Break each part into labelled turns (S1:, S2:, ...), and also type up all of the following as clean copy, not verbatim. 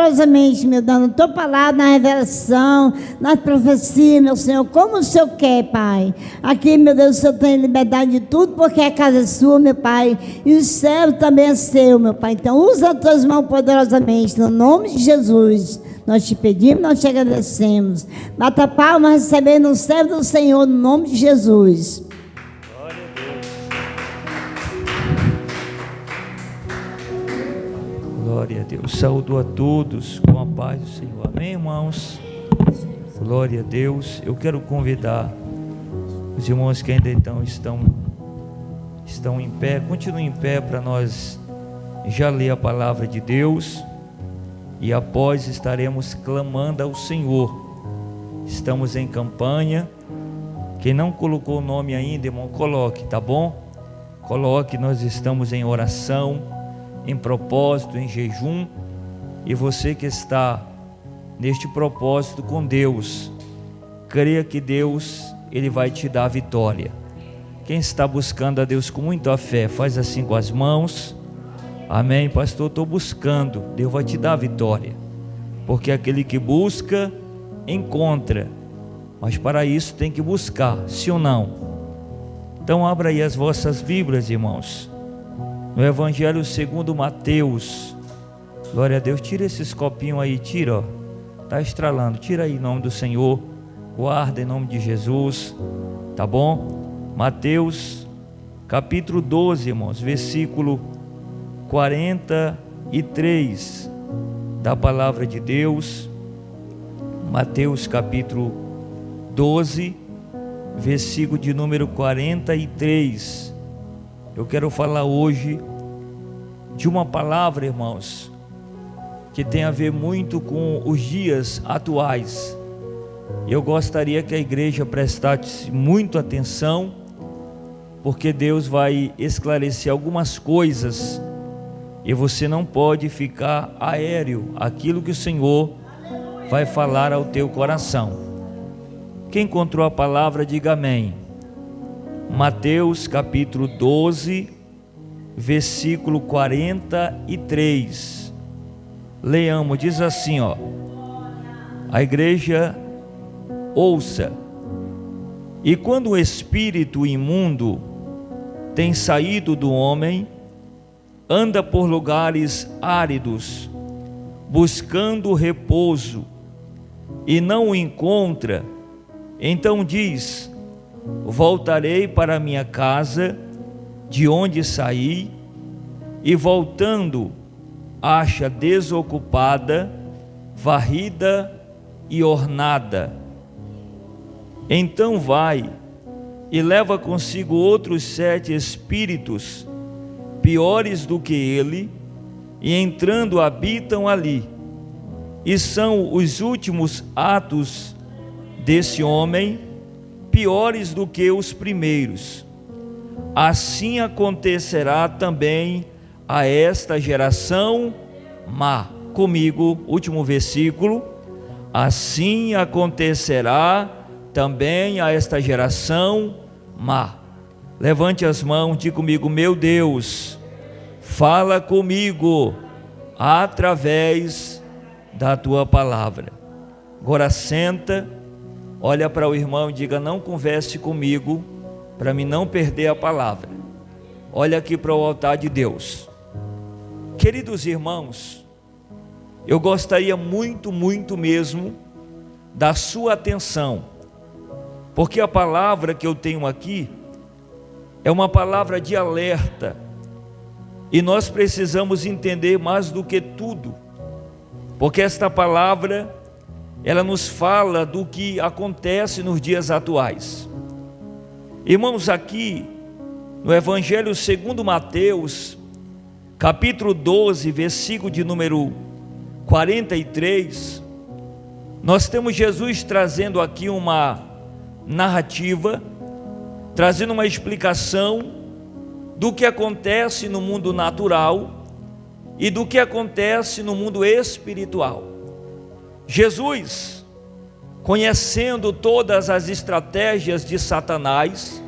S1: poderosamente, meu Deus, na tua palavra, na revelação, nas profecias, meu Senhor, como o Senhor quer, Pai. Aqui, meu Deus, o Senhor tem liberdade de tudo, porque a casa é sua, meu Pai, e o céu também é seu, meu Pai. Então, usa as tuas mãos poderosamente, no nome de Jesus. Nós te pedimos, nós te agradecemos. Bata palma, recebendo o céu do Senhor, no nome de Jesus.
S2: Glória a Deus. Glória a Deus. Saúdo a todos com a paz do Senhor. Amém, irmãos? Glória a Deus. Eu quero convidar os irmãos que ainda estão em pé, continuem em pé para nós já ler a palavra de Deus. E após estaremos clamando ao Senhor. Estamos em campanha. Quem não colocou o nome ainda, irmão, coloque, tá bom? Coloque, nós estamos em oração, em propósito, em jejum. E você que está neste propósito com Deus, creia que Deus, Ele vai te dar a vitória. Quem está buscando a Deus com muita fé, faz assim com as mãos. Amém, pastor, estou buscando. Deus vai te dar a vitória, porque aquele que busca, encontra. Mas para isso tem que buscar, sim ou não? Então abra aí as vossas Bíblias, irmãos, no Evangelho segundo Mateus. Glória a Deus. Tira esses copinhos aí, tira, ó. Está estralando, tira aí em nome do Senhor. Guarda em nome de Jesus, tá bom? Mateus capítulo 12, irmãos, versículo 43 da palavra de Deus. Mateus capítulo 12, versículo de número 43. Eu quero falar hoje de uma palavra, irmãos, que tem a ver muito com os dias atuais. Eu gostaria que a igreja prestasse muito atenção, porque Deus vai esclarecer algumas coisas e você não pode ficar aéreo aquilo que o Senhor vai falar ao teu coração. Quem encontrou a palavra, diga amém. Mateus capítulo 12, versículo 43. Leamos, diz assim, ó. A igreja ouça. E quando o espírito imundo tem saído do homem, anda por lugares áridos, buscando repouso, e não o encontra, então diz: voltarei para minha casa, de onde saí, e voltando, acha desocupada, varrida e ornada. Então vai e leva consigo outros 7 espíritos, piores do que ele, e entrando habitam ali. E são os últimos atos desse homem piores do que os primeiros. Assim acontecerá também a esta geração má. Comigo, último versículo. Assim acontecerá também a esta geração má. Levante as mãos, diga comigo: meu Deus, fala comigo através da tua palavra. Agora senta, olha para o irmão e diga: não converse comigo, para mim não perder a palavra. Olha aqui para o altar de Deus. Queridos irmãos, eu gostaria muito mesmo da sua atenção, porque a palavra que eu tenho aqui é uma palavra de alerta, e nós precisamos entender mais do que tudo, porque esta palavra, ela nos fala do que acontece nos dias atuais. Irmãos, aqui no Evangelho segundo Mateus, capítulo 12, versículo de número 43, nós temos Jesus trazendo aqui uma narrativa, trazendo uma explicação do que acontece no mundo natural e do que acontece no mundo espiritual. Jesus, conhecendo todas as estratégias de Satanás,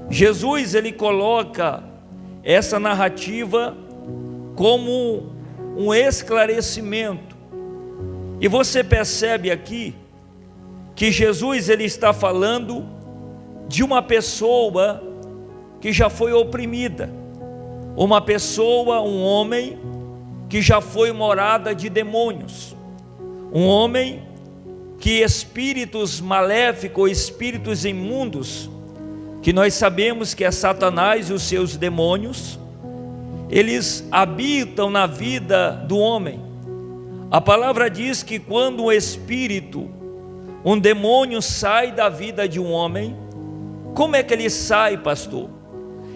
S2: Jesus, ele coloca essa narrativa como um esclarecimento E você percebe aqui que Jesus ele está falando de uma pessoa que já foi oprimida, uma pessoa, um homem que já foi morada de demônios, um homem que espíritos maléficos, espíritos imundos, que nós sabemos que é Satanás e os seus demônios, eles habitam na vida do homem. A palavra diz que quando um espírito, um demônio sai da vida de um homem, como é que ele sai, pastor?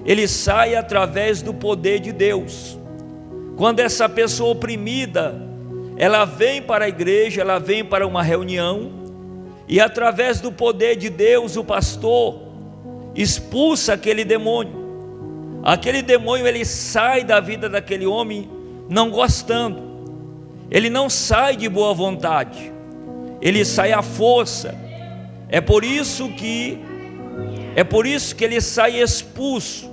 S2: Ele sai através do poder de Deus. Quando essa pessoa oprimida, ela vem para a igreja, ela vem para uma reunião, e através do poder de Deus, o pastor expulsa aquele demônio. Aquele demônio, ele sai da vida daquele homem não gostando, ele não sai de boa vontade, ele sai à força. É por isso que ele sai expulso.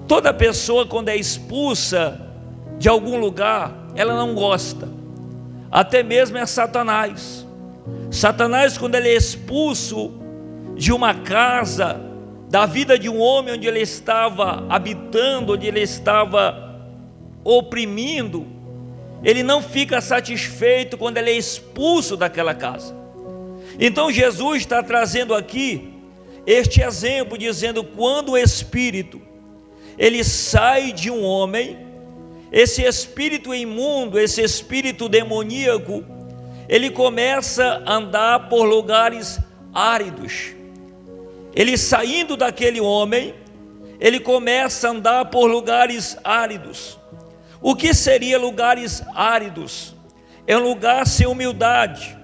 S2: Toda pessoa, quando é expulsa de algum lugar, ela não gosta. Até mesmo é Satanás. Satanás, quando ele é expulso de uma casa, da vida de um homem onde ele estava habitando, onde ele estava oprimindo, ele não fica satisfeito quando ele é expulso daquela casa. Então Jesus está trazendo aqui este exemplo, dizendo: quando o espírito ele sai de um homem, esse espírito imundo, esse espírito demoníaco, ele começa a andar por lugares áridos. Ele saindo daquele homem, ele começa a andar por lugares áridos. O que seria lugares áridos? É um lugar sem humildade,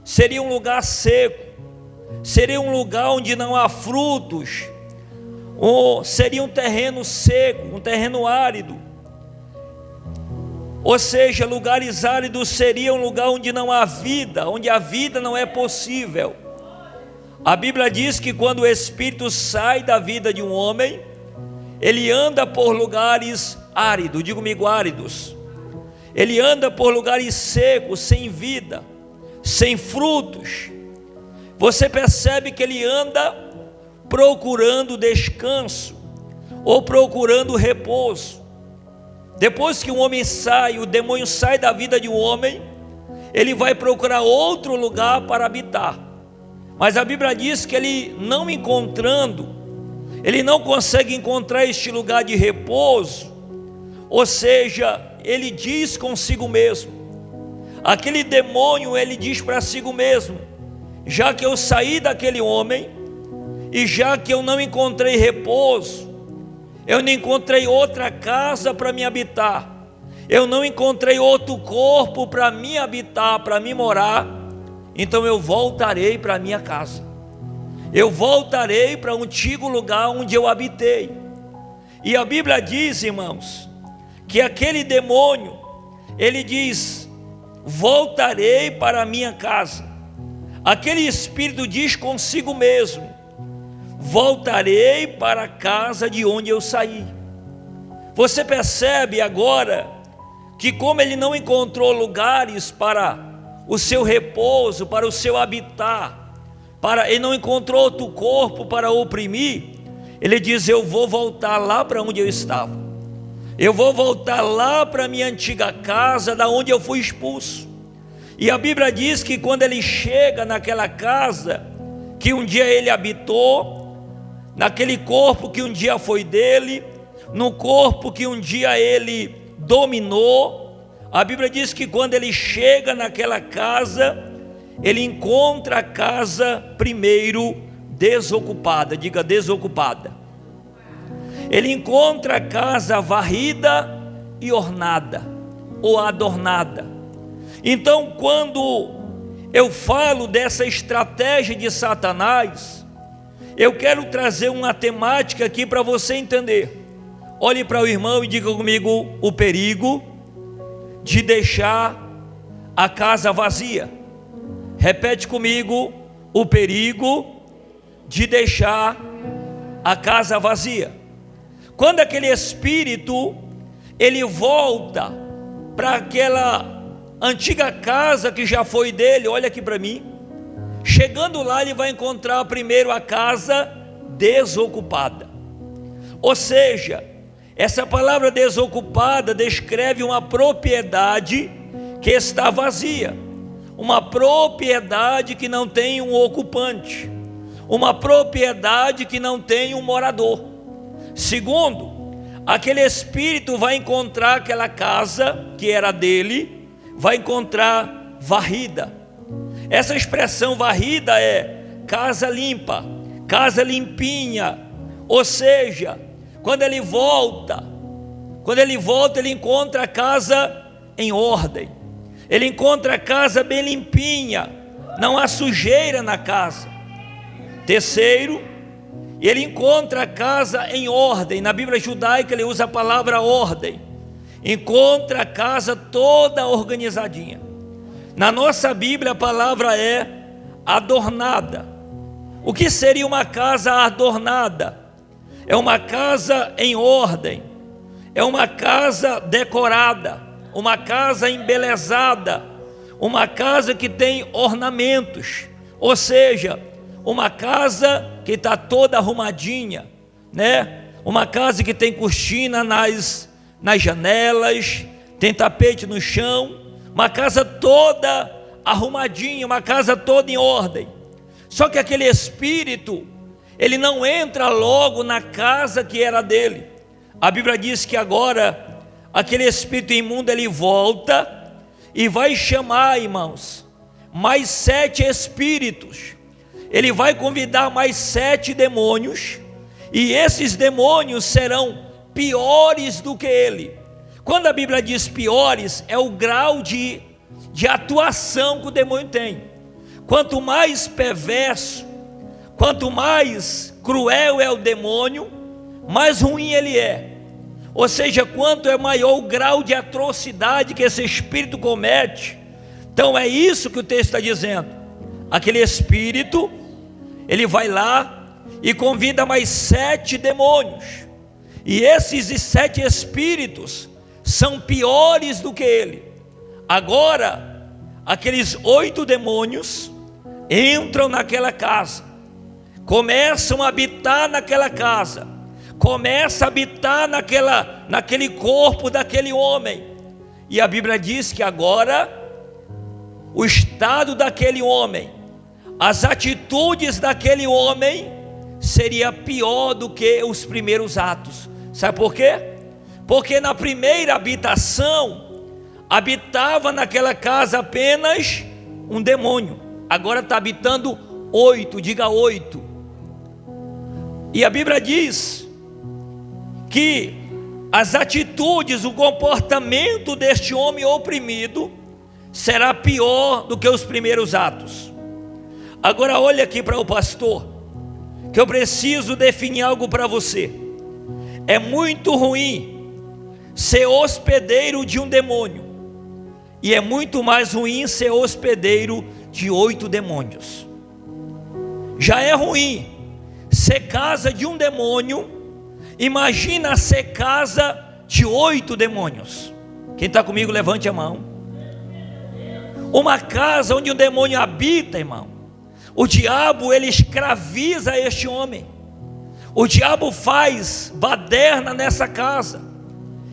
S2: seria um lugar seco, seria um lugar onde não há frutos, ou seria um terreno seco, um terreno árido. Ou seja, lugares áridos seria um lugar onde não há vida, onde a vida não é possível. A Bíblia diz que quando o espírito sai da vida de um homem, ele anda por lugares áridos, diga comigo, áridos. Ele anda por lugares secos, sem vida, sem frutos. Você percebe que ele anda procurando descanso, ou procurando repouso. Depois que um homem sai, o demônio sai da vida de um homem, ele vai procurar outro lugar para habitar. Mas a Bíblia diz que ele não encontrando, ele não consegue encontrar este lugar de repouso. Ou seja, ele diz consigo mesmo, aquele demônio, ele diz para si mesmo: já que eu saí daquele homem, e já que eu não encontrei repouso, eu não encontrei outra casa para me habitar, eu não encontrei outro corpo para me habitar, para me morar, então eu voltarei para a minha casa, eu voltarei para o antigo lugar onde eu habitei. E a Bíblia diz, irmãos, que aquele demônio, ele diz: voltarei para a minha casa. Aquele espírito diz consigo mesmo: voltarei para a casa de onde eu saí. Você percebe agora que, como ele não encontrou lugares para o seu repouso, para o seu habitar, ele não encontrou outro corpo para oprimir, ele diz: eu vou voltar lá para onde eu estava, eu vou voltar lá para a minha antiga casa, da onde eu fui expulso. E a Bíblia diz que quando ele chega naquela casa que um dia ele habitou, naquele corpo que um dia foi dele, no corpo que um dia ele dominou, a Bíblia diz que quando ele chega naquela casa, ele encontra a casa primeiro desocupada, diga desocupada. Ele encontra a casa varrida e ornada, ou adornada. Então, quando eu falo dessa estratégia de Satanás, eu quero trazer uma temática aqui para você entender. Olhe para o irmão e diga comigo: o perigo de deixar a casa vazia. Repete comigo: o perigo de deixar a casa vazia. Quando aquele espírito ele volta para antiga casa que já foi dele, olha aqui para mim. Chegando lá, ele vai encontrar primeiro a casa desocupada. Ou seja, essa palavra desocupada descreve uma propriedade que está vazia, uma propriedade que não tem um ocupante, uma propriedade que não tem um morador. Segundo, aquele espírito vai encontrar aquela casa que era dele, vai encontrar varrida. Essa expressão varrida é casa limpa, casa limpinha. Ou seja, quando ele volta, ele encontra a casa em ordem, ele encontra a casa bem limpinha, não há sujeira na casa. Terceiro, ele encontra a casa em ordem. Na Bíblia judaica ele usa a palavra ordem. Encontra a casa toda organizadinha. Na nossa Bíblia a palavra é adornada. O que seria uma casa adornada? É uma casa em ordem, é uma casa decorada, uma casa embelezada, uma casa que tem ornamentos, ou seja, uma casa que está toda arrumadinha, né? Uma casa que tem cortina nas janelas, tem tapete no chão, uma casa toda arrumadinha, uma casa toda em ordem. Só que aquele espírito, ele não entra logo na casa que era dele. A Bíblia diz que agora aquele espírito imundo, ele volta e vai chamar, irmãos, mais 7 espíritos. Ele vai convidar mais 7 demônios, e esses demônios serão piores do que ele. Quando a Bíblia diz piores, é o grau de atuação que o demônio tem. Quanto mais perverso, quanto mais cruel é o demônio, mais ruim ele é. Ou seja, quanto é maior o grau de atrocidade que esse espírito comete. Então é isso que o texto está dizendo. Aquele espírito, ele vai lá e convida mais 7 demônios, e esses 7 espíritos são piores do que ele. Agora, aqueles 8 demônios entram naquela casa, começam a habitar naquela casa, começam a habitar naquele corpo daquele homem, e a Bíblia diz que agora o estado daquele homem, as atitudes daquele homem seria pior do que os primeiros atos. Sabe por quê? Porque na primeira habitação habitava naquela casa apenas um demônio, agora está habitando 8, diga 8. E a Bíblia diz que as atitudes, o comportamento deste homem oprimido será pior do que os primeiros atos. Agora olha aqui para o pastor, que eu preciso definir algo para você. É muito ruim ser hospedeiro de um demônio, e é muito mais ruim ser hospedeiro de 8 demônios. Já é ruim ser casa de um demônio, imagina ser casa de 8 demônios. Quem está comigo, levante a mão. Uma casa onde um demônio habita, irmão, o diabo, ele escraviza este homem. O diabo faz baderna nessa casa.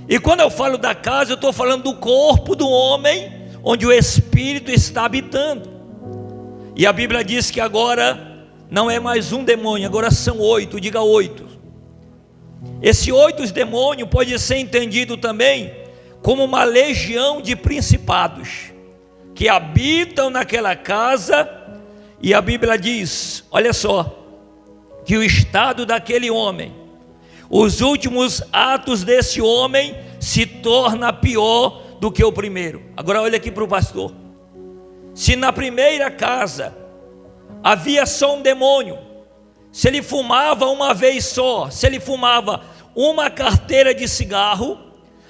S2: E quando eu falo da casa, eu estou falando do corpo do homem, onde o espírito está habitando. E a Bíblia diz que agora não é mais um demônio, agora são 8, diga 8. Esse 8 demônio pode ser entendido também como uma legião de principados que habitam naquela casa. E a Bíblia diz, olha só, que o estado daquele homem, os últimos atos desse homem se torna pior do que o primeiro. Agora olha aqui para o pastor. Se na primeira casa havia só um demônio, se ele fumava uma vez só, se ele fumava uma carteira de cigarro,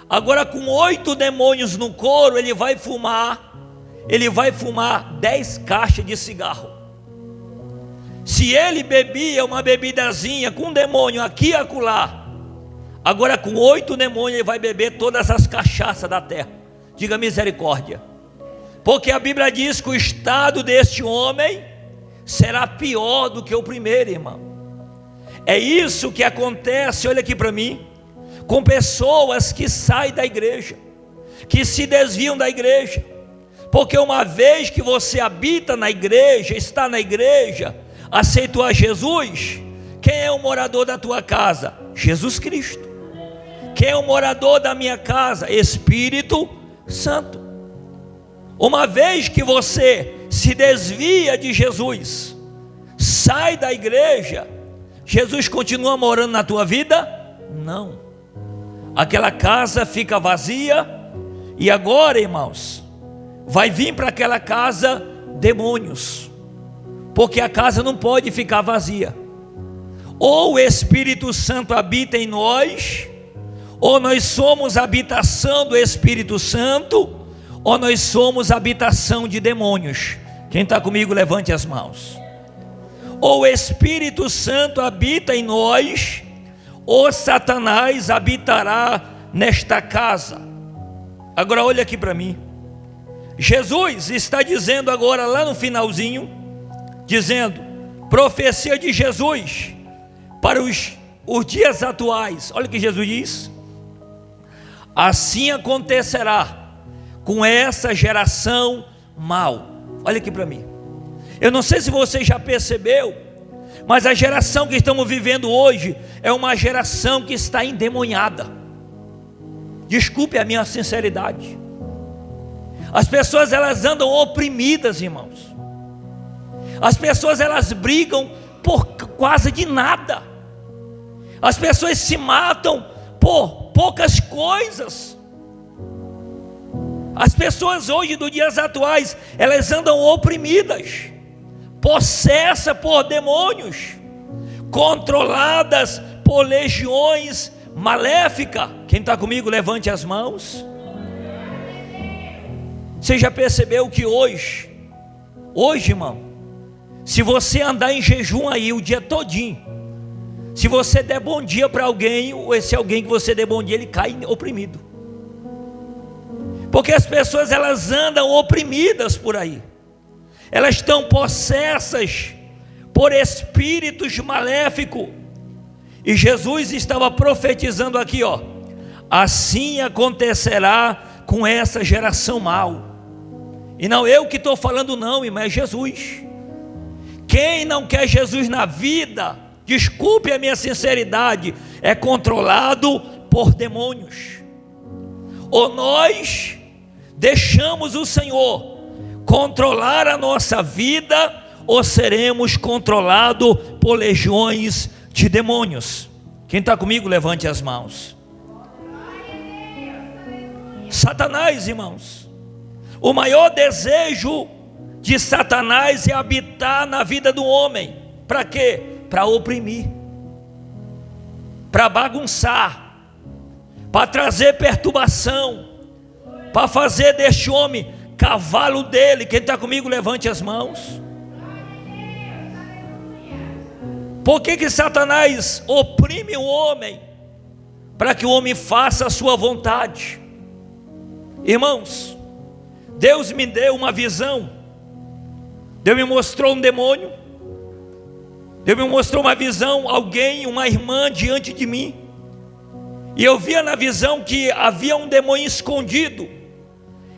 S2: agora com 8 demônios no coro, ele vai fumar 10 caixas de cigarro. Se ele bebia uma bebidazinha com um demônio aqui e acolá, agora com 8 demônios ele vai beber todas as cachaças da terra. Diga misericórdia. Porque a Bíblia diz que o estado deste homem será pior do que o primeiro, irmão. É isso que acontece, olha aqui para mim, com pessoas que saem da igreja, que se desviam da igreja. Porque uma vez que você habita na igreja, está na igreja, aceitou a Jesus, quem é o morador da tua casa? Jesus Cristo. Quem é o morador da minha casa? Espírito Santo. Uma vez que você se desvia de Jesus, sai da igreja, Jesus continua morando na tua vida? Não. Aquela casa fica vazia, e agora, irmãos, vai vir para aquela casa demônios, porque a casa não pode ficar vazia. Ou o Espírito Santo habita em nós, ou nós somos habitação do Espírito Santo, ou nós somos habitação de demônios. Quem está comigo, levante as mãos. Ou o Espírito Santo habita em nós, ou Satanás habitará nesta casa. Agora olha aqui para mim. Jesus está dizendo agora lá no finalzinho, dizendo, profecia de Jesus para os dias atuais. Olha o que Jesus diz: assim acontecerá com essa geração mal. Olha aqui para mim. Eu não sei se você já percebeu, mas a geração que estamos vivendo hoje é uma geração que está endemoniada. Desculpe a minha sinceridade. As pessoas, elas andam oprimidas, irmãos. As pessoas, elas brigam por quase de nada. As pessoas se matam por poucas coisas. As pessoas hoje, dos dias atuais, elas andam oprimidas, possessas por demônios, controladas por legiões maléficas. Quem está comigo, levante as mãos. Você já percebeu que hoje, irmão, se você andar em jejum aí o dia todinho, se você der bom dia para alguém, ou esse alguém que você der bom dia, ele cai oprimido. Porque as pessoas, elas andam oprimidas por aí. Elas estão possessas por espíritos maléficos. E Jesus estava profetizando aqui, ó: assim acontecerá com essa geração mal. E não eu que estou falando não, irmão, é Jesus. Quem não quer Jesus na vida, desculpe a minha sinceridade, é controlado por demônios. Ou nós deixamos o Senhor controlar a nossa vida, ou seremos controlados por legiões de demônios. Quem está comigo, levante as mãos. Satanás, irmãos, o maior desejo de Satanás é habitar na vida do homem. Para quê? Para oprimir, para bagunçar, para trazer perturbação, para fazer deste homem cavalo dele. Quem está comigo, levante as mãos. Por que Satanás oprime o homem? Para que o homem faça a sua vontade. Irmãos, Deus me deu uma visão. Deus me mostrou um demônio. Deus me mostrou uma visão, alguém, uma irmã diante de mim. E eu via na visão que havia um demônio escondido.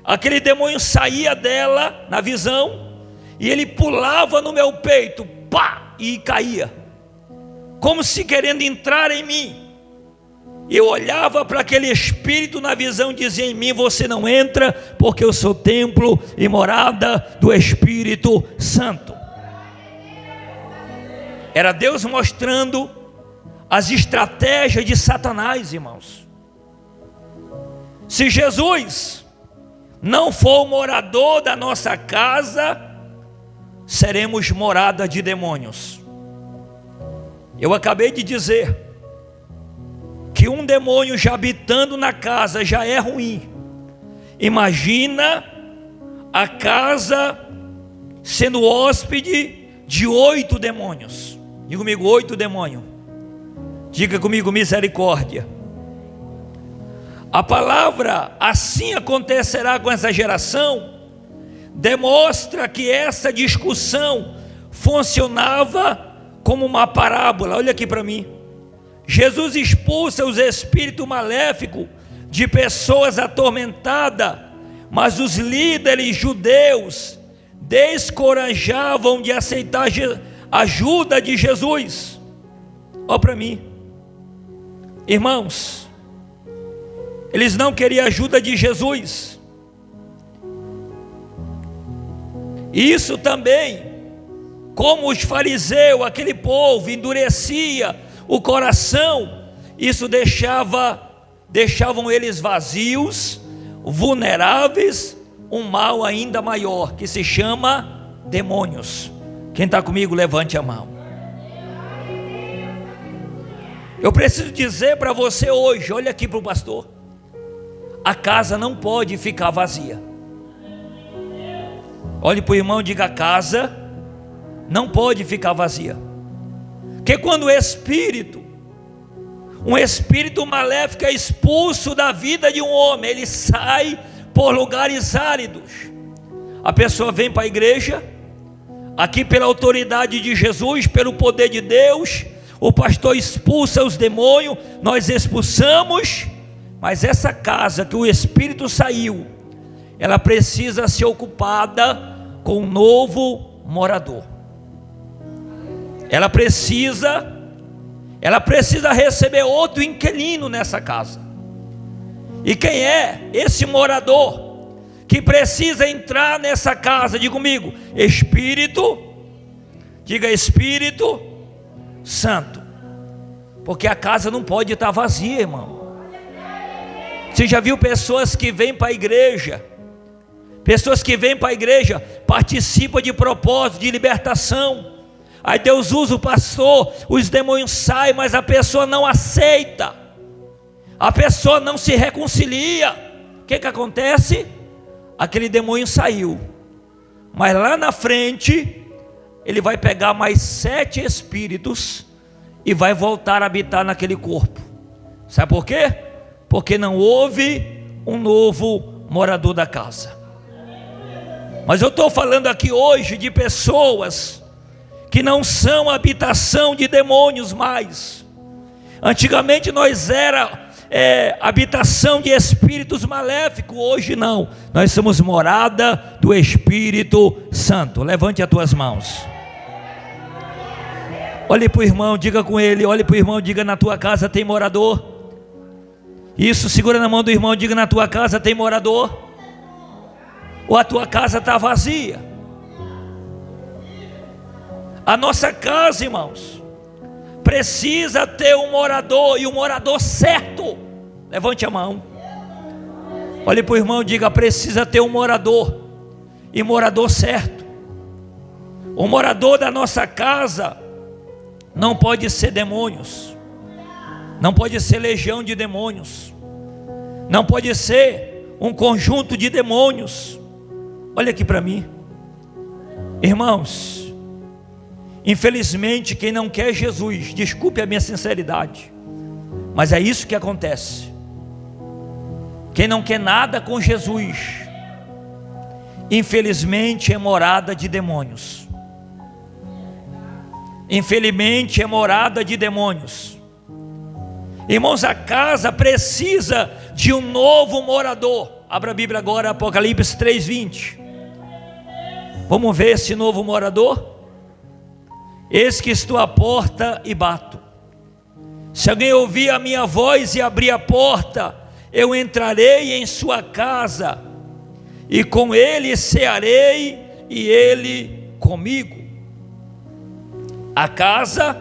S2: Aquele demônio saía dela na visão, e ele pulava no meu peito, pá, e caía, como se querendo entrar em mim. Eu olhava para aquele espírito na visão e dizia em mim: você não entra, porque eu sou templo e morada do Espírito Santo. Era Deus mostrando as estratégias de Satanás, irmãos. Se Jesus não for o morador da nossa casa, seremos morada de demônios. Eu acabei de dizer que um demônio já habitando na casa já é ruim. Imagina a casa sendo hóspede de 8 demônios. Diga comigo, 8 demônios. Diga comigo, misericórdia. A palavra assim acontecerá com essa geração demonstra que essa discussão funcionava como uma parábola. Olha aqui para mim. Jesus expulsa os espíritos maléficos de pessoas atormentadas, mas os líderes judeus descorajavam de aceitar a ajuda de Jesus. Olha para mim, irmãos, eles não queriam a ajuda de Jesus. Isso também, como os fariseus, aquele povo endurecia o coração, isso deixavam eles vazios, vulneráveis, um mal ainda maior, que se chama demônios. Quem está comigo, levante a mão. Eu preciso dizer para você hoje, olha aqui para o pastor, a casa não pode ficar vazia. Olhe para o irmão e diga: a casa não pode ficar vazia. Porque quando um espírito maléfico é expulso da vida de um homem, ele sai por lugares áridos. A pessoa vem para a igreja, aqui pela autoridade de Jesus, pelo poder de Deus, o pastor expulsa os demônios, nós expulsamos, mas essa casa que o espírito saiu, ela precisa ser ocupada com um novo morador. Ela precisa receber outro inquilino nessa casa. E quem é esse morador que precisa entrar nessa casa? Diga comigo: Espírito. Diga: Espírito Santo. Porque a casa não pode estar vazia, irmão. Você já viu pessoas que vêm para a igreja? Pessoas que vêm para a igreja, participam de propósito, de libertação. Aí Deus usa o pastor, os demônios saem, mas a pessoa não aceita. A pessoa não se reconcilia. O que acontece? Aquele demônio saiu, mas lá na frente ele vai pegar mais 7 espíritos e vai voltar a habitar naquele corpo. Sabe por quê? Porque não houve um novo morador da casa. Mas eu estou falando aqui hoje de pessoas que não são habitação de demônios mais. Antigamente nós era habitação de espíritos maléficos, hoje não. Nós somos morada do Espírito Santo. Levante as tuas mãos. Olhe para o irmão, diga com ele. Olhe para o irmão, diga: na tua casa tem morador. Isso, segura na mão do irmão, diga: na tua casa tem morador. Ou a tua casa está vazia? A nossa casa, irmãos, precisa ter um morador, e um morador certo. Levante a mão. Olhe para o irmão e diga: precisa ter um morador, e morador certo. O morador da nossa casa não pode ser demônios, não pode ser legião de demônios, não pode ser um conjunto de demônios. Olha aqui para mim, irmãos, infelizmente quem não quer Jesus, desculpe a minha sinceridade, mas é isso que acontece. Quem não quer nada com Jesus, infelizmente é morada de demônios. Infelizmente é morada de demônios. Irmãos, a casa precisa de um novo morador. Abra a Bíblia agora, Apocalipse 3:20. Vamos ver esse novo morador. Eis que estou à porta e bato. Se alguém ouvir a minha voz e abrir a porta, eu entrarei em sua casa, e com ele cearei, e ele comigo. A casa,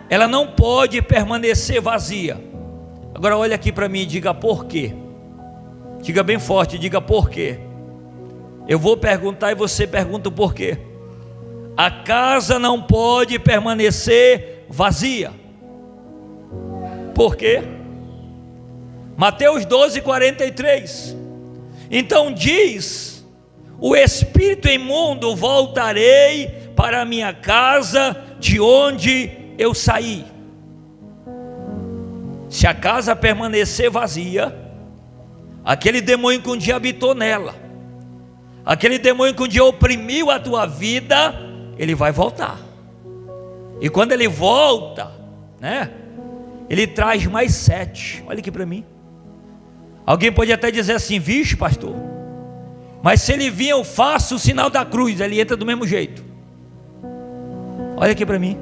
S2: ela não pode permanecer vazia. Agora olha aqui para mim e diga: por quê? Diga bem forte, diga: por quê? Eu vou perguntar e você pergunta o porquê. A casa não pode permanecer vazia. Por quê? Mateus 12:43. Então diz o espírito imundo: voltarei para a minha casa de onde eu saí. Se a casa permanecer vazia, aquele demônio que um dia habitou nela, Aquele demônio que um dia oprimiu a tua vida, ele vai voltar. E quando ele volta, né, ele traz mais 7. Olha aqui para mim. Alguém pode até dizer assim: vixe, pastor, mas se ele vir eu faço o sinal da cruz, ele entra do mesmo jeito. Olha aqui para mim.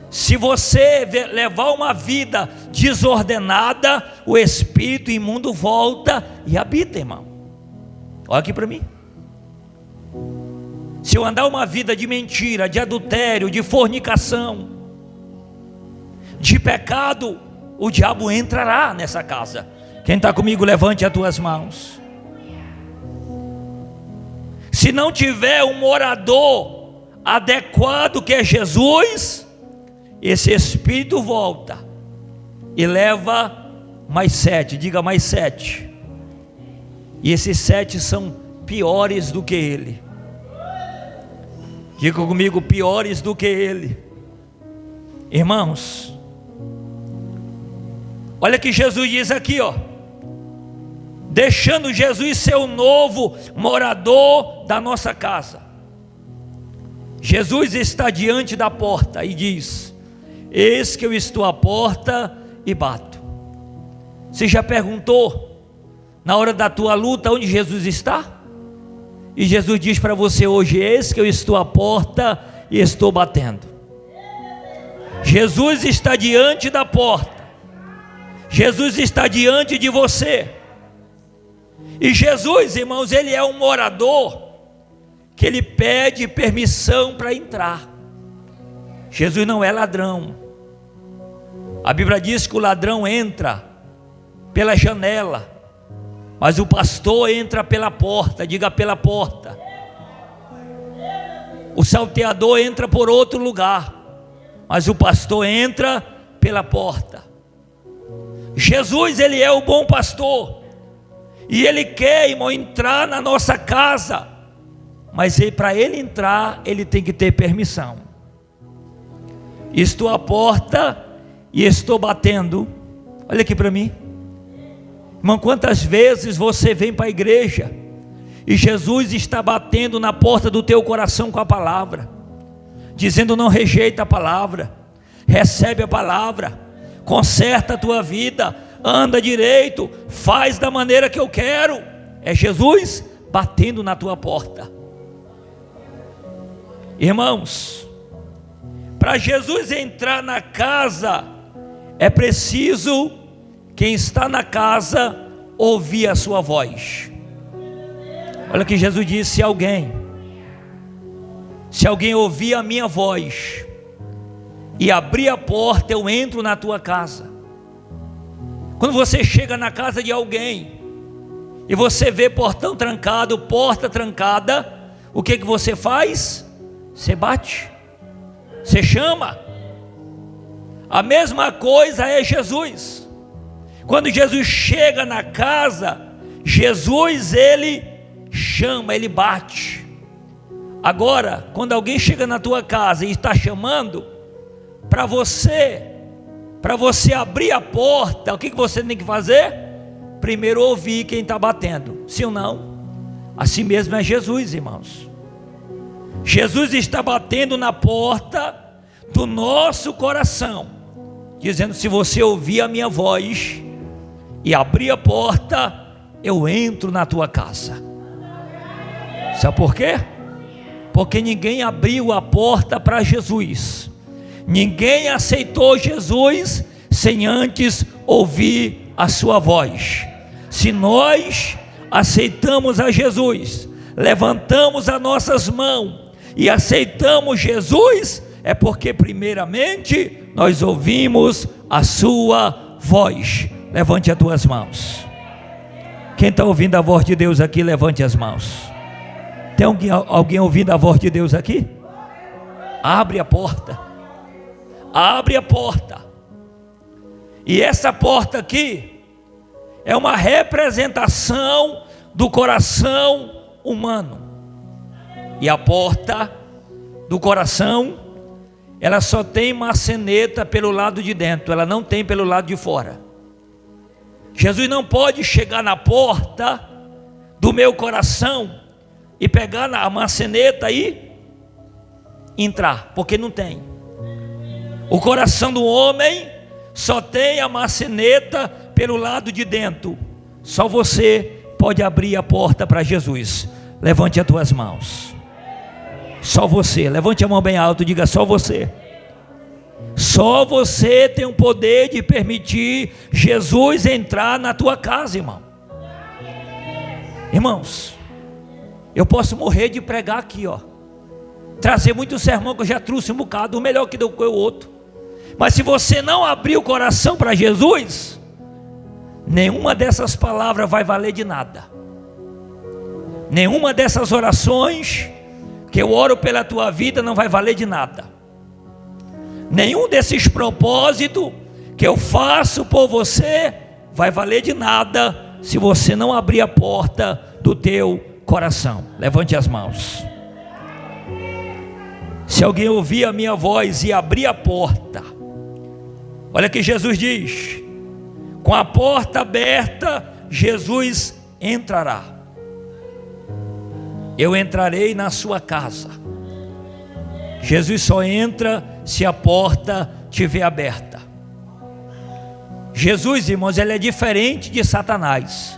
S2: Se você levar uma vida desordenada, o espírito imundo volta e habita, irmão. Olha aqui para mim. Se eu andar uma vida de mentira, de adultério, de fornicação, de pecado, o diabo entrará nessa casa. Quem está comigo, levante as tuas mãos. Se não tiver um morador adequado, que é Jesus, esse espírito volta e leva mais 7. Diga mais 7. E esses 7 são piores do que ele. Diga comigo: piores do que ele. Irmãos, olha que Jesus diz aqui, ó, deixando Jesus ser o novo morador da nossa casa. Jesus está diante da porta e diz: eis que eu estou à porta e bato. Você já perguntou, na hora da tua luta, onde Jesus está? E Jesus diz para você hoje: eis que eu estou à porta e estou batendo. Jesus está diante da porta. Jesus está diante de você. E Jesus, irmãos, ele é um morador que ele pede permissão para entrar. Jesus não é ladrão. A Bíblia diz que o ladrão entra pela janela, mas o pastor entra pela porta. Diga: pela porta. O salteador entra por outro lugar, mas o pastor entra pela porta. Jesus, ele é o bom pastor, e ele quer, irmão, entrar na nossa casa, mas para ele entrar, ele tem que ter permissão. Estou à porta e estou batendo. Olha aqui para mim, irmão, quantas vezes você vem para a igreja e Jesus está batendo na porta do teu coração com a palavra, dizendo: não rejeita a palavra, recebe a palavra, conserta a tua vida, anda direito, faz da maneira que eu quero. É Jesus batendo na tua porta. Irmãos, para Jesus entrar na casa, é preciso quem está na casa ouvir a sua voz. Olha que Jesus disse: se alguém ouvir a minha voz e abrir a porta, eu entro na tua casa. Quando você chega na casa de alguém e você vê portão trancado, porta trancada, o que você faz? Você bate, você chama. A mesma coisa é Jesus. Quando Jesus chega na casa, Jesus, ele chama, ele bate. Agora, quando alguém chega na tua casa e está chamando, para você abrir a porta, o que você tem que fazer? Primeiro ouvir quem está batendo, sim ou não? Assim mesmo é Jesus, irmãos. Jesus está batendo na porta do nosso coração, dizendo: se você ouvir a minha voz e abrir a porta, eu entro na tua casa. Sabe por quê? Porque ninguém abriu a porta para Jesus. Ninguém aceitou Jesus sem antes ouvir a sua voz. Se nós aceitamos a Jesus, levantamos as nossas mãos e aceitamos Jesus, é porque primeiramente nós ouvimos a sua voz. Levante as tuas mãos. Quem está ouvindo a voz de Deus aqui, levante as mãos. Tem alguém ouvindo a voz de Deus aqui? Abre a porta. Abre a porta. E essa porta aqui é uma representação do coração humano. E a porta do coração, ela só tem maçaneta pelo lado de dentro, ela não tem pelo lado de fora. Jesus não pode chegar na porta do meu coração e pegar na maçaneta e entrar, porque não tem. O coração do homem só tem a maçaneta pelo lado de dentro. Só você pode abrir a porta para Jesus. Levante as tuas mãos. Só você, levante a mão bem alto e diga: só você. Só você tem o poder de permitir Jesus entrar na tua casa, irmão. Irmãos, eu posso morrer de pregar aqui, ó, trazer muito sermão que eu já trouxe um bocado, o melhor que deu com o outro. Mas se você não abrir o coração para Jesus, nenhuma dessas palavras vai valer de nada. Nenhuma dessas orações que eu oro pela tua vida não vai valer de nada. Nenhum desses propósitos que eu faço por você vai valer de nada se você não abrir a porta do teu coração. Levante as mãos. Se alguém ouvir a minha voz e abrir a porta, olha que Jesus diz: com a porta aberta, Jesus entrará. Eu entrarei na sua casa. Jesus só entra se a porta estiver aberta. Jesus, irmãos, ele é diferente de Satanás.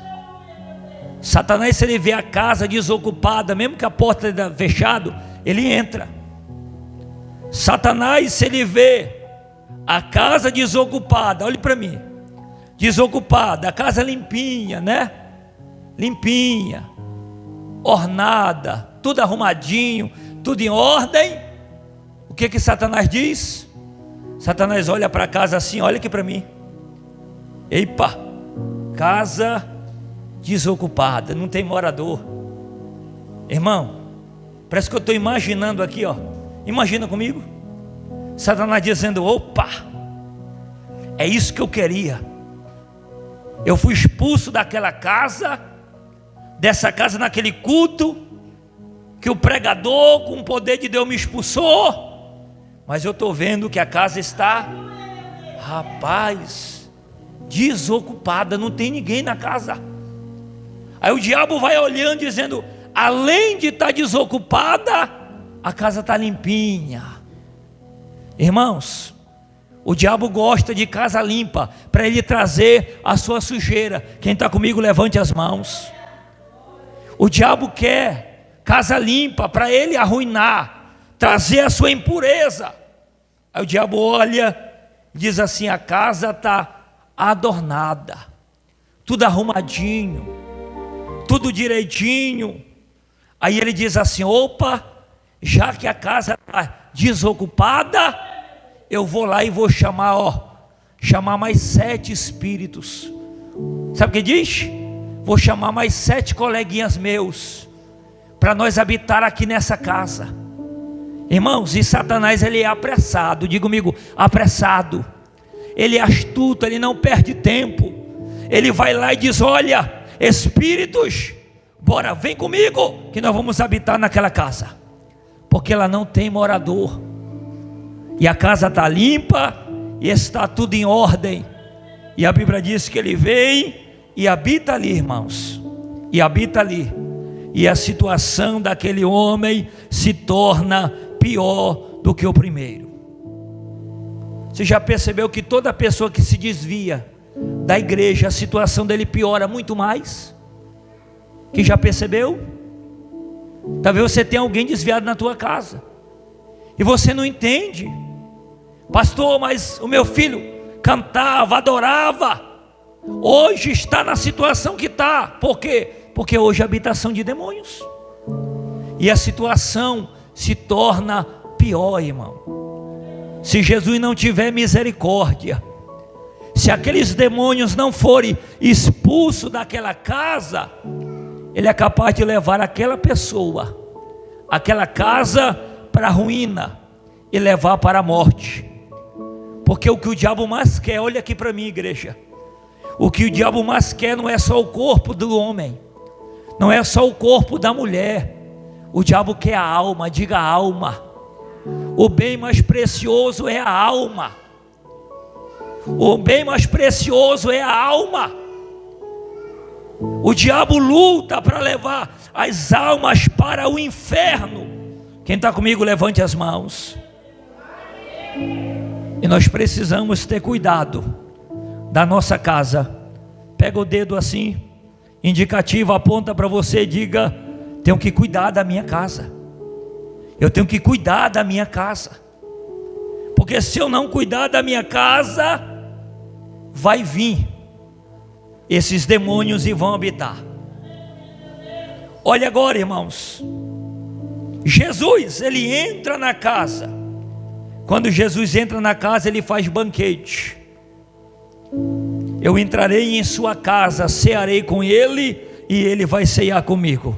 S2: Satanás, se ele vê a casa desocupada, mesmo que a porta esteja fechada, ele entra. Satanás, se ele vê a casa desocupada, olhe para mim, desocupada, a casa limpinha, né? Limpinha, ornada, tudo arrumadinho, tudo em ordem. O que que Satanás diz? Satanás olha para a casa assim, olha aqui para mim. Epa, casa desocupada, não tem morador. Irmão, parece que eu estou imaginando aqui, ó. Imagina comigo. Satanás dizendo: opa, é isso que eu queria. Eu fui expulso daquela casa, dessa casa naquele culto, que o pregador com o poder de Deus me expulsou. Mas eu estou vendo que a casa está, rapaz, desocupada, não tem ninguém na casa. Aí o diabo vai olhando dizendo: além de estar desocupada, a casa está limpinha. Irmãos, o diabo gosta de casa limpa, para ele trazer a sua sujeira. Quem está comigo, levante as mãos. O diabo quer casa limpa, para ele arruinar, trazer a sua impureza. Aí o diabo olha e diz assim: a casa está adornada, tudo arrumadinho, tudo direitinho. Aí ele diz assim: opa, já que a casa está desocupada, eu vou lá e vou chamar mais 7 espíritos. Sabe o que diz? Vou chamar mais 7 coleguinhas meus, para nós habitar aqui nessa casa. Irmãos, e Satanás, ele é apressado, diga comigo, apressado. Ele é astuto, ele não perde tempo. Ele vai lá e diz: olha, espíritos, bora, vem comigo, que nós vamos habitar naquela casa, porque ela não tem morador, e a casa está limpa, e está tudo em ordem. E a Bíblia diz que ele vem e habita ali, irmãos, e habita ali, e a situação daquele homem se torna pior do que o primeiro. Você já percebeu que toda pessoa que se desvia da igreja, a situação dele piora muito mais? Que já percebeu? Talvez você tenha alguém desviado na tua casa e você não entende. Pastor, mas o meu filho cantava, adorava, hoje está na situação que está. Por quê? Porque hoje é habitação de demônios, e a situação se torna pior, irmão. Se Jesus não tiver misericórdia, se aqueles demônios não forem expulsos daquela casa, ele é capaz de levar aquela pessoa, aquela casa, para a ruína e levar para a morte. Porque o que o diabo mais quer, olha aqui para mim, igreja, o que o diabo mais quer não é só o corpo do homem, não é só o corpo da mulher. O diabo quer a alma, diga alma. O bem mais precioso é a alma. O bem mais precioso é a alma. O diabo luta para levar as almas para o inferno. Quem está comigo, levante as mãos. E nós precisamos ter cuidado da nossa casa. Pega o dedo assim, indicativo, aponta para você e diga: tenho que cuidar da minha casa. Eu tenho que cuidar da minha casa. Porque se eu não cuidar da minha casa, vai vir esses demônios e vão habitar. Olha agora, irmãos. Jesus, ele entra na casa. Quando Jesus entra na casa, ele faz banquete. Eu entrarei em sua casa, cearei com ele e ele vai ceiar comigo.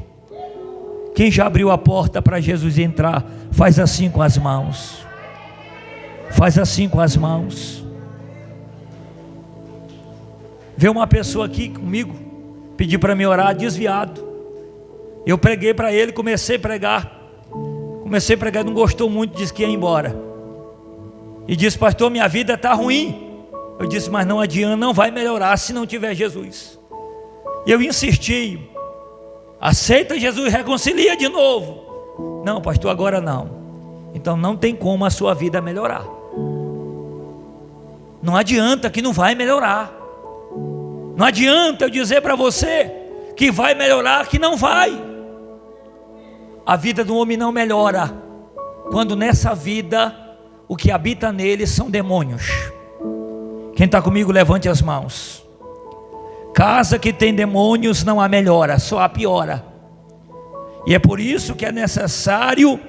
S2: Quem já abriu a porta para Jesus entrar, faz assim com as mãos. Faz assim com as mãos. Vê uma pessoa aqui comigo, pedir para me orar, desviado. Eu preguei para ele, comecei a pregar, não gostou muito, disse que ia embora. E disse: pastor, minha vida está ruim. Eu disse: mas não adianta, não vai melhorar se não tiver Jesus. E eu insisti: aceita Jesus, reconcilia de novo. Não, pastor, agora não. Então não tem como a sua vida melhorar. Não adianta, que não vai melhorar. Não adianta eu dizer para você que vai melhorar, que não vai. A vida do homem não melhora quando nessa vida o que habita nele são demônios. Quem está comigo, levante as mãos. Casa que tem demônios não há melhora, só há piora. E é por isso que é necessário,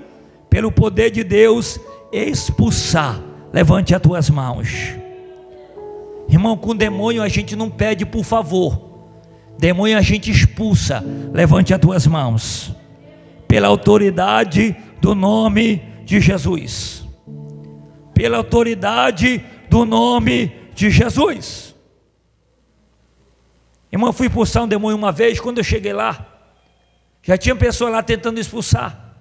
S2: pelo poder de Deus, expulsar. Levante as tuas mãos. Irmão, com demônio a gente não pede por favor. Demônio a gente expulsa. Levante as tuas mãos. Pela autoridade do nome de Jesus. Pela autoridade do nome de Jesus. Irmão, eu fui expulsar um demônio uma vez. Quando eu cheguei lá, já tinha pessoas lá tentando expulsar.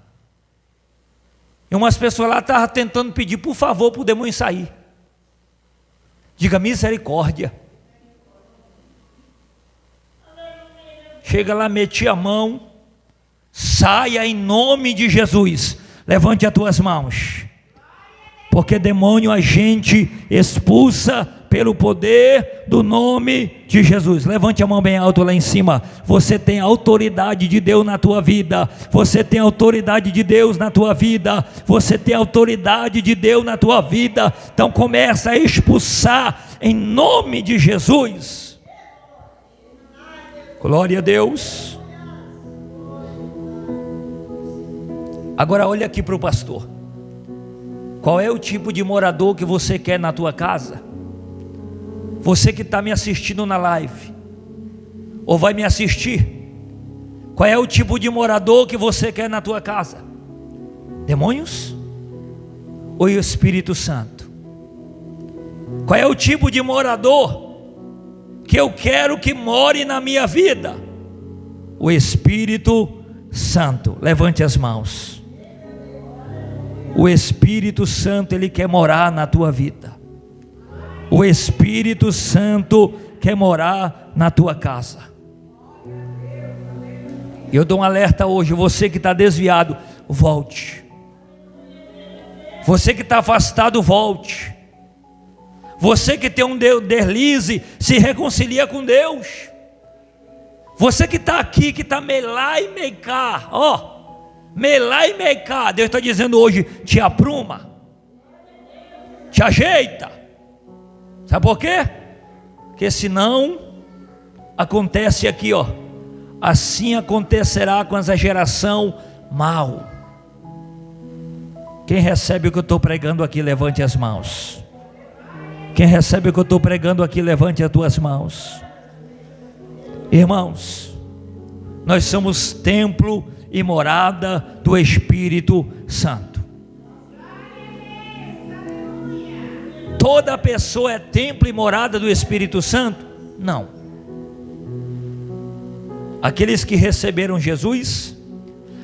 S2: E umas pessoas lá estavam tentando pedir por favor para o demônio sair. Diga misericórdia. Chega lá, meti a mão. Saia em nome de Jesus. Levante as tuas mãos. Porque demônio a gente expulsa pelo poder do nome de Jesus. Levante a mão bem alto lá em cima. Você tem autoridade de Deus na tua vida. Você tem autoridade de Deus na tua vida. Você tem autoridade de Deus na tua vida. Então começa a expulsar em nome de Jesus. Glória a Deus. Agora olha aqui para o pastor. Qual é o tipo de morador que você quer na tua casa? Você que está me assistindo na live, ou vai me assistir, qual é o tipo de morador que você quer na tua casa? Demônios? Ou o Espírito Santo? Qual é o tipo de morador que eu quero que more na minha vida? O Espírito Santo. Levante as mãos. O Espírito Santo, ele quer morar na tua vida. O Espírito Santo quer morar na tua casa. Eu dou um alerta hoje. Você que está desviado, volte. Você que está afastado, volte. Você que tem um deslize, se reconcilia com Deus. Você que está aqui, que está melá e meicá, melá e meicá, Deus está dizendo hoje: te apruma, te ajeita. Sabe por quê? Porque senão acontece aqui, assim acontecerá com essa geração mal. Quem recebe o que eu estou pregando aqui, levante as mãos. Quem recebe o que eu estou pregando aqui, levante as tuas mãos. Irmãos, nós somos templo e morada do Espírito Santo. Toda pessoa é templo e morada do Espírito Santo? Não. Aqueles que receberam Jesus,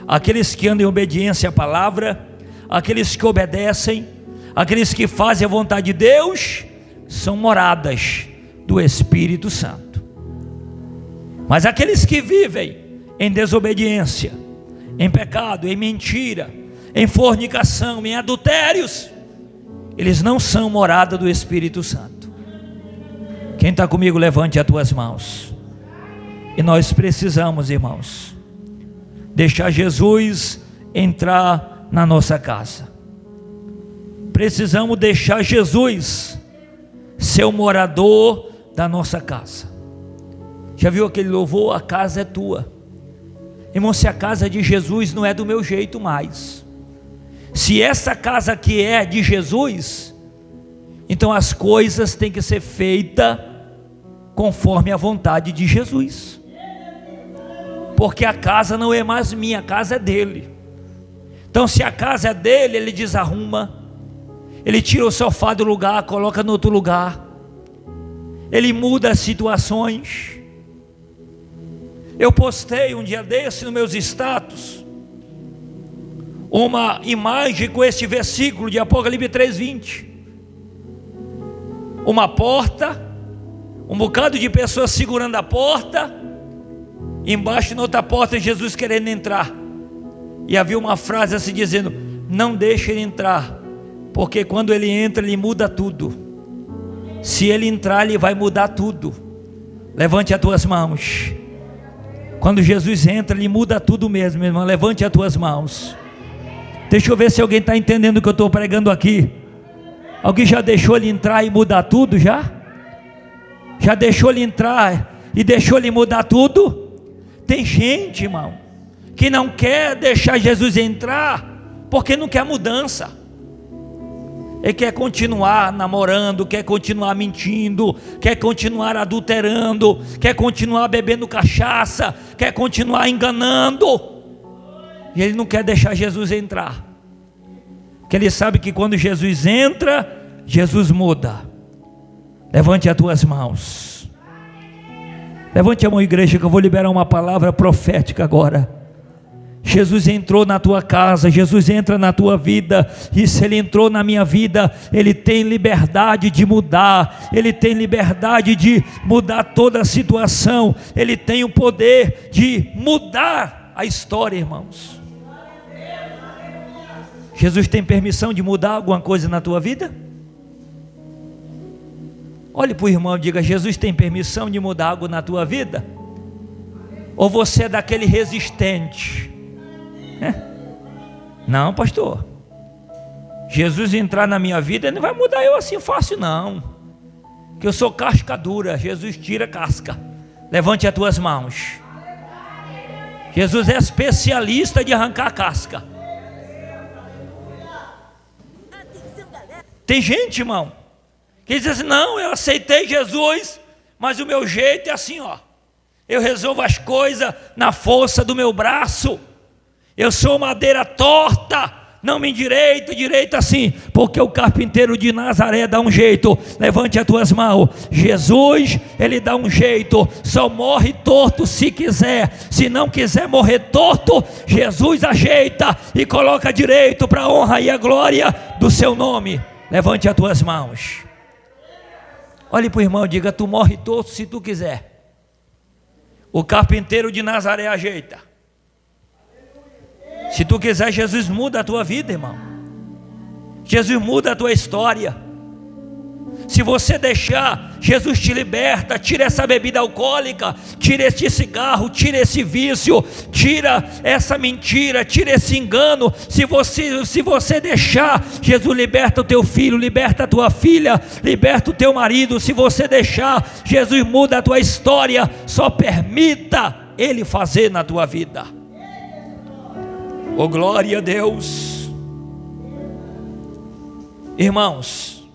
S2: aqueles que andam em obediência à palavra, aqueles que obedecem, aqueles que fazem a vontade de Deus, são moradas do Espírito Santo. Mas aqueles que vivem em desobediência, em pecado, em mentira, em fornicação, em adultérios, eles não são morada do Espírito Santo. Quem está comigo, levante as tuas mãos. E nós precisamos, irmãos, deixar Jesus entrar na nossa casa. Precisamos deixar Jesus ser o morador da nossa casa. Já viu aquele louvor? A casa é tua. Irmão, se a casa é de Jesus, não é do meu jeito mais. Se essa casa aqui é de Jesus, então as coisas têm que ser feitas conforme a vontade de Jesus. Porque a casa não é mais minha, a casa é dele. Então se a casa é dele, ele desarruma, ele tira o sofá do lugar, coloca no outro lugar, ele muda as situações. Eu postei um dia desse nos meus status uma imagem com este versículo de Apocalipse 3:20. Uma porta, um bocado de pessoas segurando a porta, embaixo na outra porta Jesus querendo entrar, e havia uma frase assim dizendo: não deixe ele entrar, porque quando ele entra ele muda tudo. Se ele entrar ele vai mudar tudo. Levante as tuas mãos. Quando Jesus entra ele muda tudo mesmo, meu irmão. Levante as tuas mãos. Deixa eu ver se alguém está entendendo o que eu estou pregando aqui. Alguém já deixou ele entrar e mudar tudo já? Já deixou ele entrar e deixou ele mudar tudo? Tem gente, irmão, que não quer deixar Jesus entrar porque não quer mudança. Ele quer continuar namorando, quer continuar mentindo, quer continuar adulterando, quer continuar bebendo cachaça, quer continuar enganando. E ele não quer deixar Jesus entrar, porque ele sabe que quando Jesus entra, Jesus muda. Levante as tuas mãos. Levante a mão, igreja, que eu vou liberar uma palavra profética agora. Jesus entrou na tua casa, Jesus entra na tua vida, e se ele entrou na minha vida, ele tem liberdade de mudar, ele tem liberdade de mudar toda a situação, ele tem o poder de mudar a história, irmãos. Jesus tem permissão de mudar alguma coisa na tua vida? Olhe para o irmão e diga: Jesus tem permissão de mudar algo na tua vida? Ou você é daquele resistente? Não, pastor, Jesus entrar na minha vida, ele não vai mudar eu assim fácil não, que eu sou casca dura. Jesus tira casca. Levante as tuas mãos. Jesus é especialista de arrancar casca. Tem gente, irmão, que diz assim: não, eu aceitei Jesus, mas o meu jeito é assim, ó, eu resolvo as coisas na força do meu braço, eu sou madeira torta, não me endireito, direito assim, porque o carpinteiro de Nazaré dá um jeito. Levante as tuas mãos. Jesus, ele dá um jeito, só morre torto se quiser, se não quiser morrer torto, Jesus ajeita e coloca direito para a honra e a glória do seu nome. Levante as tuas mãos. Olhe para o irmão e diga: tu morre torto se tu quiser, o carpinteiro de Nazaré ajeita. Se tu quiser, Jesus muda a tua vida, irmão. Jesus muda a tua história. Se você deixar, Jesus te liberta. Tira essa bebida alcoólica, tira este cigarro, tira esse vício, tira essa mentira, tira esse engano. Se você deixar, Jesus liberta o teu filho, liberta a tua filha, liberta o teu marido. Se você deixar, Jesus muda a tua história. Só permita ele fazer na tua vida. Oh, glória a Deus. Irmãos,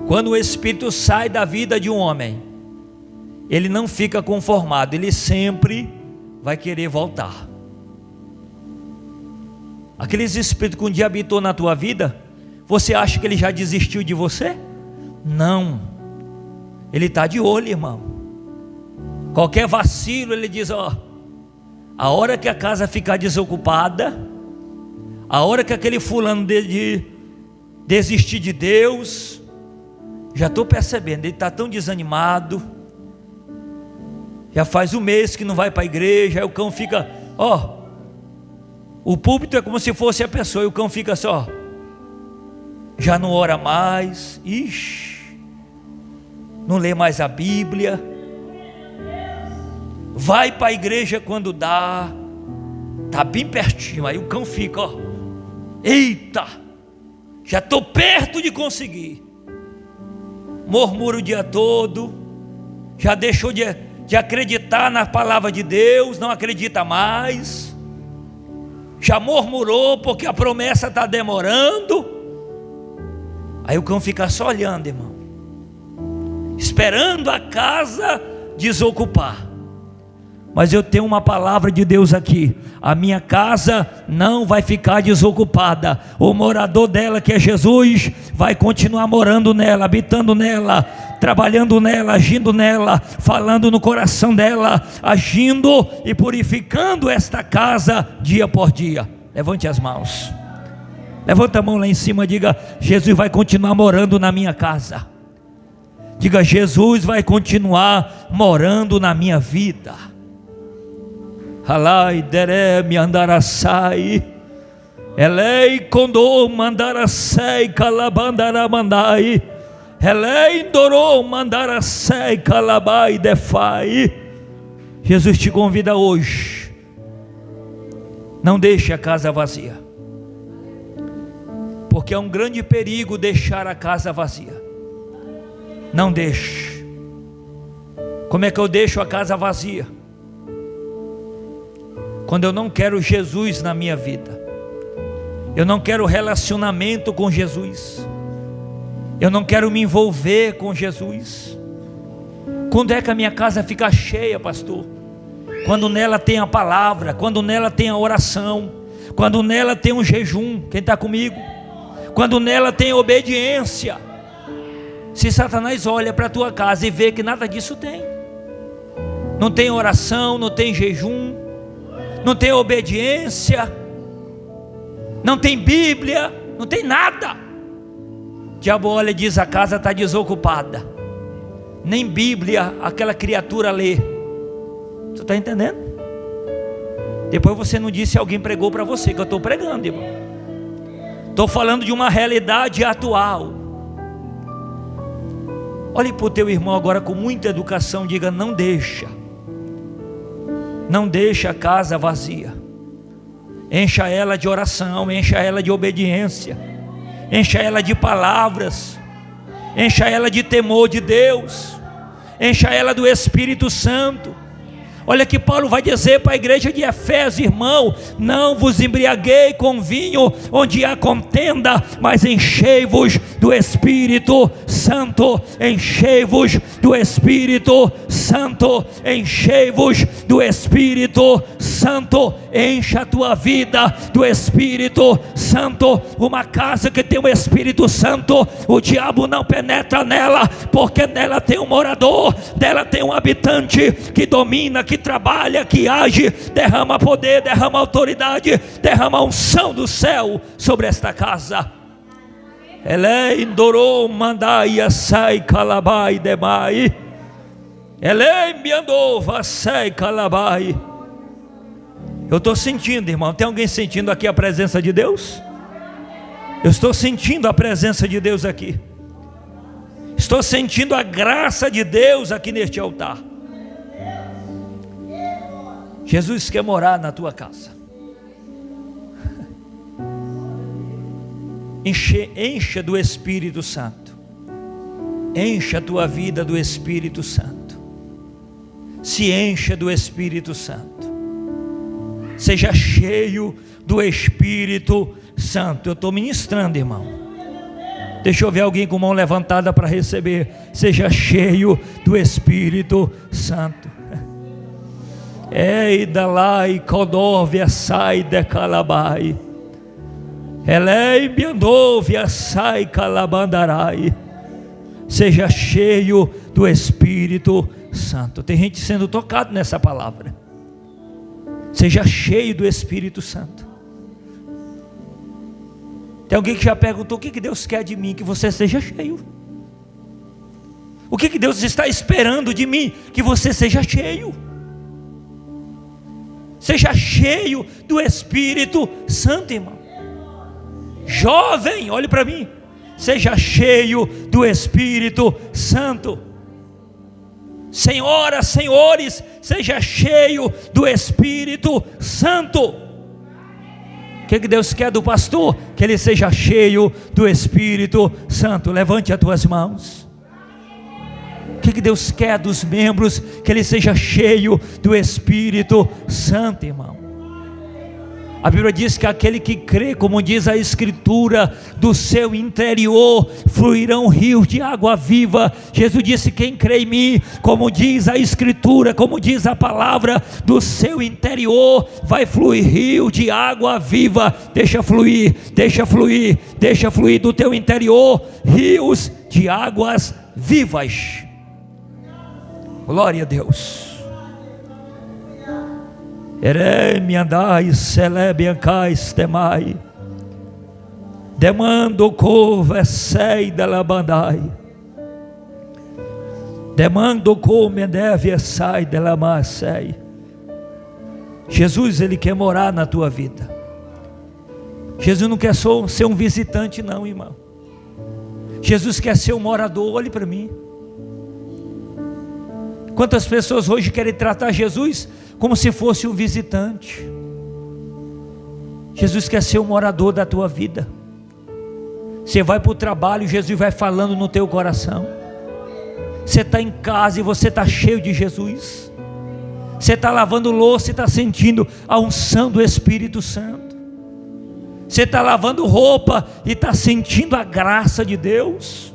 S2: quando o Espírito sai da vida de um homem, ele não fica conformado, ele sempre vai querer voltar. Aqueles espíritos que um dia habitou na tua vida, você acha que ele já desistiu de você? Não, ele está de olho, irmão. Qualquer vacilo ele diz: ó, a hora que a casa ficar desocupada, a hora que aquele fulano desistir de Deus, já estou percebendo, ele está tão desanimado, Já faz um mês que não vai para a igreja, aí o cão fica, o púlpito é como se fosse a pessoa, e o cão fica só, já não ora mais, não lê mais a Bíblia, vai para a igreja quando dá, está bem pertinho, aí o cão fica, eita, já estou perto de conseguir, murmura o dia todo, já deixou de acreditar na palavra de Deus, não acredita mais, já murmurou porque a promessa está demorando, aí o cão fica só olhando, irmão, esperando a casa desocupar. Mas eu tenho uma palavra de Deus aqui, a minha casa não vai ficar desocupada, o morador dela, que é Jesus, vai continuar morando nela, habitando nela, trabalhando nela, agindo nela, falando no coração dela, agindo e purificando esta casa dia por dia. Levante as mãos, levanta a mão lá em cima, diga: Jesus vai continuar morando na minha casa. Diga: Jesus vai continuar morando na minha vida. Alai dereme andaraçai, elei condô mandaracei calabandaramandai, elei dorou mandaracei calabai defai. Jesus te convida hoje, não deixe a casa vazia, porque é um grande perigo deixar a casa vazia. Não deixe. Como é que eu deixo a casa vazia? Quando eu não quero Jesus na minha vida, eu não quero relacionamento com Jesus, eu não quero me envolver com Jesus. Quando é que a minha casa fica cheia, pastor? Quando nela tem a palavra, quando nela tem a oração, quando nela tem um jejum. Quem está comigo? Quando nela tem obediência. Se Satanás olha para a tua casa e vê que nada disso tem, não tem oração, não tem jejum, não tem obediência, não tem Bíblia, não tem nada, o diabo olha e diz: a casa está desocupada, nem Bíblia aquela criatura lê. Você está entendendo? Depois você não disse se alguém pregou para você, que eu estou pregando, irmão. Estou falando de uma realidade atual. Olhe para o teu irmão agora com muita educação, diga: não deixa a casa vazia, encha ela de oração, encha ela de obediência, encha ela de palavras, encha ela de temor de Deus, encha ela do Espírito Santo. Olha que Paulo vai dizer para a igreja de Efésios: irmão, não vos embriaguei com vinho onde há contenda, mas enchei-vos do Espírito Santo, enchei-vos do Espírito Santo, enchei-vos do Espírito Santo. Encha a tua vida do Espírito Santo. Uma casa que tem o Espírito Santo, o diabo não penetra nela, porque nela tem um morador, nela tem um habitante que domina, que trabalha, que age, derrama poder, derrama autoridade, derrama unção do céu sobre esta casa. Elei indorou mandai assai calabai demai, elei me andou vassai calabai. Eu estou sentindo, irmão, tem alguém sentindo aqui a presença de Deus? Eu estou sentindo a presença de Deus aqui, estou sentindo a graça de Deus aqui neste altar. Jesus quer morar na tua casa. Encha do Espírito Santo, encha a tua vida do Espírito Santo, se encha do Espírito Santo, seja cheio do Espírito Santo. Eu estou ministrando, irmão, deixa eu ver alguém com mão levantada para receber. Seja cheio do Espírito Santo. Ei dalai kodovia sai de calabai, elei biandovia sai calabandarai. Seja cheio do Espírito Santo. Tem gente sendo tocado nessa palavra. Seja cheio do Espírito Santo. Tem alguém que já perguntou: o que Deus quer de mim? Que você seja cheio. O que Deus está esperando de mim? Que você seja cheio. Seja cheio do Espírito Santo, irmão. Jovem, olhe para mim. Seja cheio do Espírito Santo. Senhoras, senhores, seja cheio do Espírito Santo. O que Deus quer do pastor? Que ele seja cheio do Espírito Santo. Levante as tuas mãos. O que Deus quer dos membros? Que ele seja cheio do Espírito Santo, irmão. A Bíblia diz que aquele que crê, como diz a Escritura, do seu interior fluirão rios de água viva. Jesus disse: quem crê em mim, como diz a Escritura, como diz a palavra, do seu interior vai fluir rio de água viva. Deixa fluir, deixa fluir, deixa fluir do teu interior rios de águas vivas. Glória a Deus. Ereme andai, celebe ancais temai, demando conversei da labandai, demando come deve sai da lamassei. Jesus, ele quer morar na tua vida. Jesus não quer só ser um visitante, não, irmão. Jesus quer ser um morador. Olhe para mim. Quantas pessoas hoje querem tratar Jesus como se fosse um visitante? Jesus quer ser um morador da tua vida. Você vai para o trabalho, Jesus vai falando no teu coração. Você está em casa e você está cheio de Jesus. Você está lavando louça e está sentindo a unção do Espírito Santo. Você está lavando roupa e está sentindo a graça de Deus.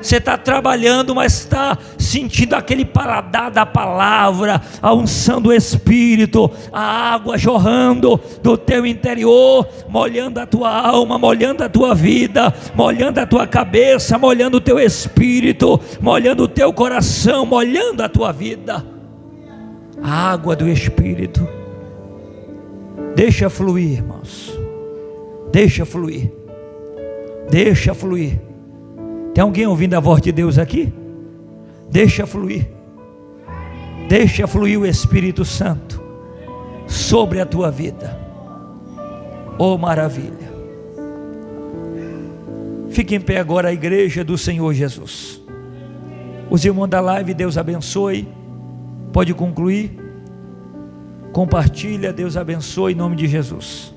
S2: Você está trabalhando, mas está sentindo aquele paladar da palavra, a unção do Espírito, a água jorrando do teu interior, molhando a tua alma, molhando a tua vida, molhando a tua cabeça, molhando o teu espírito, molhando o teu coração, molhando a tua vida. A água do Espírito. Deixa fluir, irmãos. Deixa fluir. Deixa fluir. Tem alguém ouvindo a voz de Deus aqui? Deixa fluir. Deixa fluir o Espírito Santo sobre a tua vida. Oh, maravilha. Fique em pé agora, a igreja do Senhor Jesus. Os irmãos da live, Deus abençoe. Pode concluir. Compartilha, Deus abençoe em nome de Jesus.